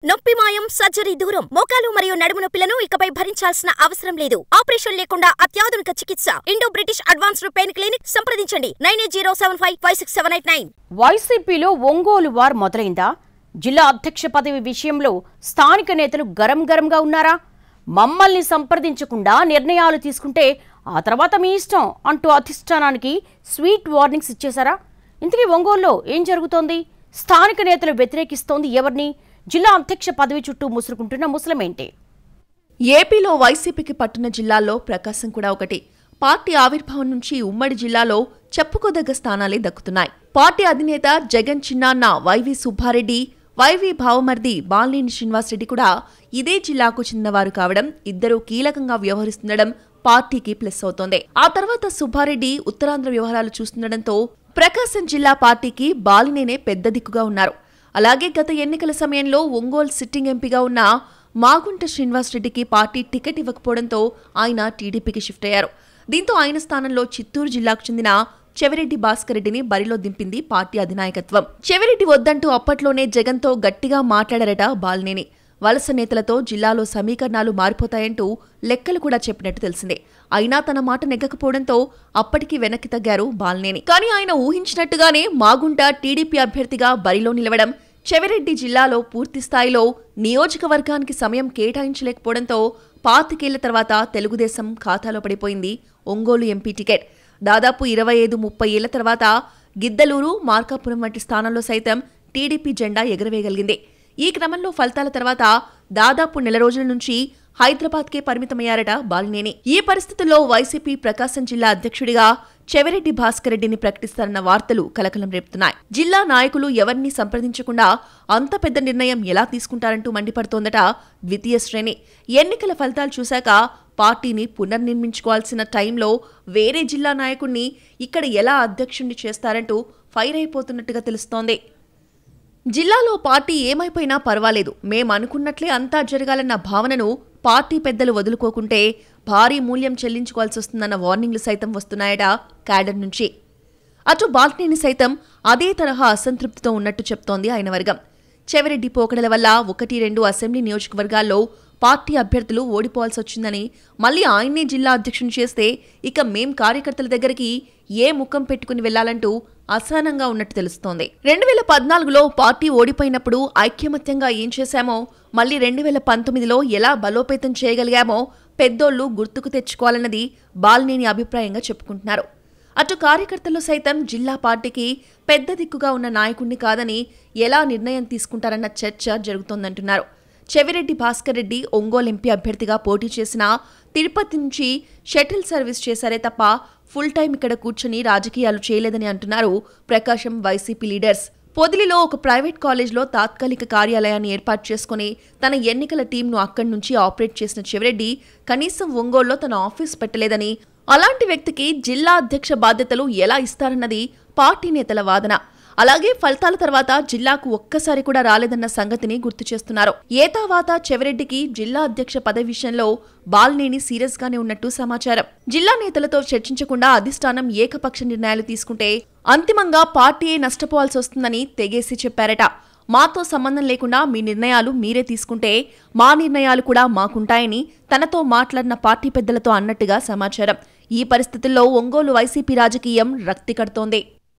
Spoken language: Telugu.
నొప్పి మాయం, సర్జరీ దూరం. మోకాలు మరియు నడుము నొప్పులను ఇకపై భరించాల్సిన అవసరం లేదు. ఆపరేషన్ లేకుండా అత్యాధునిక చికిత్స. Indo British advanced pain clinic. సంప్రదించండి 9807556789. వైసీపీలో ఒంగోలు వార్ మొదలైందా? జిల్లా అధ్యక్ష పదవి విషయంలో స్థానిక నేతలు గరంగా ఉన్నారా? మమ్మల్ని సంప్రదించకుండా నిర్ణయాలు తీసుకుంటే ఆ తర్వాత మీ ఇష్టం అంటూ అధిష్టానానికి స్వీట్ వార్నింగ్స్ ఇచ్చేశారా? ఇంతకీ ఒంగోలులో ఏం జరుగుతోంది? స్థానిక నేతలు వ్యతిరేకిస్తోంది ఎవరిని? జిల్లా అధ్యక్ష పదవి చుట్టూ ముసురుకుంటున్న ముసలమేంటి? ఏపీలో వైసీపీకి పట్టున్న జిల్లాల్లో ప్రకాశం కూడా ఒకటి. పార్టీ ఆవిర్భావం నుంచి ఉమ్మడి జిల్లాలో చెప్పుకోదగ్గ స్థానాలే దక్కుతున్నాయి. పార్టీ అధినేత జగన్ చిన్నాన్న వైవి సుబ్బారెడ్డి, వైవి భావమర్ది బాలినేని శ్రీనివాసరెడ్డి కూడా ఇదే జిల్లాకు చెందినవారు కావడం, ఇద్దరూ కీలకంగా వ్యవహరిస్తుండడం పార్టీకి ప్లస్ అవుతోంది. ఆ తర్వాత సుబ్బారెడ్డి ఉత్తరాంధ్ర వ్యవహారాలు చూస్తుండటంతో ప్రకాశం జిల్లా పార్టీకి బాలినేనే పెద్ద దిక్కుగా ఉన్నారు. అలాగే గత ఎన్నికల సమయంలో ఒంగోలు సిట్టింగ్ ఎంపీగా ఉన్న మాగుంట శ్రీనివాసరెడ్డికి పార్టీ టికెట్ ఇవ్వకపోవడంతో ఆయన టీడీపీకి షిఫ్ట్ అయ్యారు. దీంతో ఆయన స్థానంలో చిత్తూరు జిల్లాకు చెందిన చెవిరెడ్డి భాస్కర్ రెడ్డిని బరిలో దింపింది పార్టీ అధినాయకత్వం. చెవిరెడ్డి వద్దంటూ అప్పట్లోనే జగన్తో గట్టిగా మాట్లాడారట బాలినేని. వలస నేతలతో జిల్లాలో సమీకరణాలు మారిపోతాయంటూ లెక్కలు కూడా చెప్పినట్టు తెలిసిందే. అయినా తన మాట నెగ్గకపోవడంతో అప్పటికి వెనక్కి తగ్గారు బాలినేని. కానీ ఆయన ఊహించినట్టుగానే మాగుంట టీడీపీ అభ్యర్థిగా బరిలో నిలవడం, చెవిరెడ్డి జిల్లాలో పూర్తి స్థాయిలో నియోజకవర్గానికి సమయం కేటాయించలేకపోవడంతో 25 ఏళ్ల తర్వాత తెలుగుదేశం ఖాతాలో పడిపోయింది ఒంగోలు ఎంపీ టికెట్. దాదాపు 25-30 ఏళ్ల తర్వాత గిద్దలూరు, మార్కాపురం వంటి స్థానాల్లో సైతం టీడీపీ జెండా ఎగరవేయగలిగింది. ఈ క్రమంలో ఫలితాల తర్వాత దాదాపు నెల రోజుల నుంచి హైదరాబాద్కే పరిమితమయ్యారట బాలినేని. ఈ పరిస్థితుల్లో వైసీపీ ప్రకాశం జిల్లా అధ్యక్షుడిగా చెవిరెడ్డి భాస్కర్ రెడ్డిని ప్రకటిస్తారన్న వార్తలు కలకలం రేపుతున్నాయి. జిల్లా నాయకులు ఎవరిని సంప్రదించకుండా అంత పెద్ద నిర్ణయం ఎలా తీసుకుంటారంటూ మండిపడుతోందట ద్వితీయ శ్రేణి. ఎన్నికల ఫలితాలు చూశాక పార్టీని పునర్నిర్మించుకోవాల్సిన టైంలో వేరే జిల్లా నాయకుడిని ఇక్కడ ఎలా అధ్యక్షుడిని చేస్తారంటూ ఫైర్ అయిపోతున్నట్టుగా తెలుస్తోంది. జిల్లాలో పార్టీ ఏమైపోయినా పర్వాలేదు, మేమనుకున్నట్లే అంతా జరగాలన్న భావనను పార్టీ పెద్దలు వదులుకోకుంటే భారీ మూల్యం చెల్లించుకోవాల్సి వస్తుందన్న వార్నింగ్లు సైతం వస్తున్నాయట క్యాడర్ నుంచి. అటు బాలినేని సైతం అదే తరహా అసంతృప్తితో ఉన్నట్టు చెప్తోంది ఆయన వర్గం. చెవిరెడ్డి పోకడల వల్ల 1-2 అసెంబ్లీ నియోజకవర్గాల్లో పార్టీ అభ్యర్థులు ఓడిపోవాల్సి వచ్చిందని, మళ్లీ ఆయన్నే జిల్లా అధ్యక్షుని చేస్తే ఇక మేం కార్యకర్తల దగ్గరికి ఏ ముఖం పెట్టుకుని వెళ్లాలంటూ అసహనంగా ఉన్నట్టు తెలుస్తోంది. 2014లో పార్టీ ఓడిపోయినప్పుడు ఐక్యమత్యంగా ఏం చేశామో, మళ్లీ 2019లో ఎలా బలోపేతం చేయగలిగామో పెద్దోళ్లు గుర్తుకు తెచ్చుకోవాలన్నది బాలినేని అభిప్రాయంగా చెప్పుకుంటున్నారు. అటు కార్యకర్తలు సైతం జిల్లా పార్టీకి పెద్ద దిక్కుగా ఉన్న నాయకుణ్ణి కాదని ఎలా నిర్ణయం తీసుకుంటారన్న చర్చ జరుగుతోందంటున్నారు. చెవిరెడ్డి భాస్కర్ రెడ్డి ఒంగోలు ఎంపీ అభ్యర్థిగా పోటీ చేసిన తిరుపతి నుంచి షటిల్ సర్వీస్ చేశారే తప్ప ఫుల్ టైం ఇక్కడ కూర్చొని రాజకీయాలు చేయలేదని అంటున్నారు ప్రకాశం వైసీపీ లీడర్స్. పొదిలిలో ఒక ప్రైవేట్ కాలేజ్లో తాత్కాలిక కార్యాలయాన్ని ఏర్పాటు చేసుకుని తన ఎన్నికల టీంను అక్కడి నుంచి ఆపరేట్ చేసిన చెవిరెడ్డి కనీసం ఒంగోలులో తన ఆఫీస్ పెట్టలేదని, అలాంటి వ్యక్తికి జిల్లా అధ్యక్ష బాధ్యతలు ఎలా ఇస్తారన్నది పార్టీ నేతల వాదన. అలాగే ఫలితాల తర్వాత జిల్లాకు ఒక్కసారి కూడా రాలేదన్న సంగతిని గుర్తు చేస్తున్నారు. ఏతావాత చెవిరెడ్డికి జిల్లా అధ్యక్ష పదవి విషయంలో బాలినేని సీరియస్ గానే ఉన్నట్టు సమాచారం. జిల్లా నేతలతో చర్చించకుండా అధిష్టానం ఏకపక్ష నిర్ణయాలు తీసుకుంటే అంతిమంగా పార్టీయే నష్టపోవాల్సి వస్తుందని తెగేసి చెప్పారట. మాతో సంబంధం లేకుండా మీ నిర్ణయాలు మీరే తీసుకుంటే మా నిర్ణయాలు కూడా మాకుంటాయని తనతో మాట్లాడిన పార్టీ పెద్దలతో అన్నట్టుగా సమాచారం. ఈ పరిస్థితుల్లో ఒంగోలు వైసీపీ రాజకీయం రక్తి కడుతోంది.